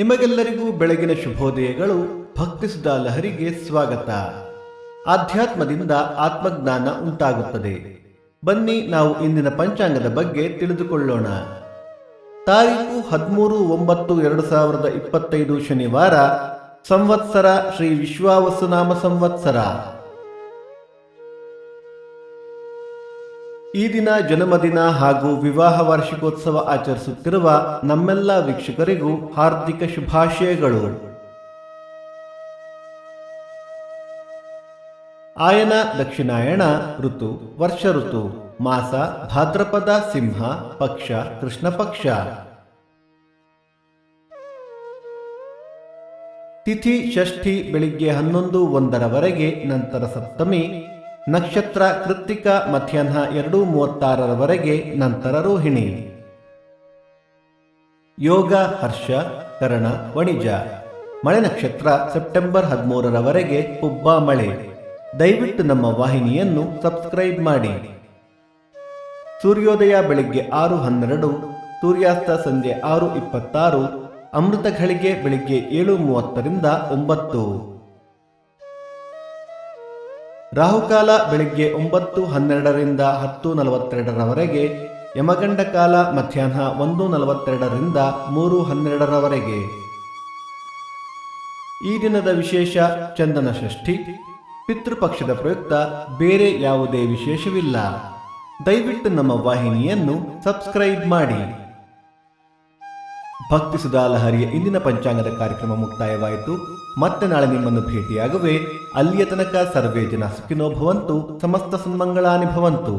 ನಿಮಗೆಲ್ಲರಿಗೂ ಬೆಳಗಿನ ಶುಭೋದಯಗಳು. ಭಕ್ತಿ ಸುಧಾ ಲಹರಿಗೆ ಸ್ವಾಗತ. ಆಧ್ಯಾತ್ಮದಿಂದ ಆತ್ಮಜ್ಞಾನ ಉಂಟಾಗುತ್ತದೆ. ಬನ್ನಿ ನಾವು ಇಂದಿನ ಪಂಚಾಂಗದ ಬಗ್ಗೆ ತಿಳಿದುಕೊಳ್ಳೋಣ. ತಾರೀಖು 13/9/2025 ಶನಿವಾರ, ಸಂವತ್ಸರ ಶ್ರೀ ವಿಶ್ವಾವಸುನಾಮ ಸಂವತ್ಸರ. ಈ ದಿನ ಜನ್ಮದಿನ ಹಾಗೂ ವಿವಾಹ ವಾರ್ಷಿಕೋತ್ಸವ ಆಚರಿಸುತ್ತಿರುವ ನಮ್ಮೆಲ್ಲ ವೀಕ್ಷಕರಿಗೂ ಹಾರ್ದಿಕ ಶುಭಾಶಯಗಳು. ಆಯನ ದಕ್ಷಿಣಾಯಣ ಋತು ವರ್ಷ ಋತು, ಮಾಸ ಭಾದ್ರಪದ ಸಿಂಹ, ಪಕ್ಷ ಕೃಷ್ಣ ಪಕ್ಷ. ತಿಥಿ ಷಷ್ಠಿ ಬೆಳಿಗ್ಗೆ 11:01 ನಂತರ ಸಪ್ತಮಿ, ನಕ್ಷತ್ರ ಕೃತ್ತಿಕ ಮಧ್ಯಾಹ್ನ 2:36 ನಂತರ ರೋಹಿಣಿ. ಯೋಗ ಹರ್ಷ ಕರಣ ವಣಿಜ. ಮಳೆ ನಕ್ಷತ್ರ ಸೆಪ್ಟೆಂಬರ್ 13 ಪುಬ್ಬ ಮಳೆ. ದಯವಿಟ್ಟು ನಮ್ಮ ವಾಹಿನಿಯನ್ನು ಸಬ್ಸ್ಕ್ರೈಬ್ ಮಾಡಿ. ಸೂರ್ಯೋದಯ ಬೆಳಿಗ್ಗೆ 6:12, ಸೂರ್ಯಾಸ್ತ ಸಂಜೆ 6:26, ಅಮೃತ ಘಳಿಗೆ ಬೆಳಿಗ್ಗೆ 7:30 9. ರಾಹುಕಾಲ ಬೆಳಿಗ್ಗೆ 9:12 10:42, ಯಮಗಂಡ ಕಾಲ ಮಧ್ಯಾಹ್ನ 1:42 3:12. ಈ ದಿನದ ವಿಶೇಷ ಚಂದನ ಷಷ್ಠಿ. ಪಿತೃಪಕ್ಷದ ಪ್ರಯುಕ್ತ ಬೇರೆ ಯಾವುದೇ ವಿಶೇಷವಿಲ್ಲ. ದಯವಿಟ್ಟು ನಮ್ಮ ವಾಹಿನಿಯನ್ನು ಸಬ್ಸ್ಕ್ರೈಬ್ ಮಾಡಿ. ಭಕ್ತಿ ಸುಧಾ ಲಹರಿಯ ಇಂದಿನ ಪಂಚಾಂಗದ ಕಾರ್ಯಕ್ರಮ ಮುಕ್ತಾಯವಾಯಿತು. ಮತ್ತೆ ನಾಳೆ ನಿಮ್ಮನ್ನು ಭೇಟಿಯಾಗುವೆ. ಅಲ್ಲಿಯ ತನಕ ಸರ್ವೇ ಜನ ಸುಖಿನೋ ಭವಂತು, ಸಮಸ್ತ ಸನ್ಮಂಗಳಾನಿ ಭವಂತು.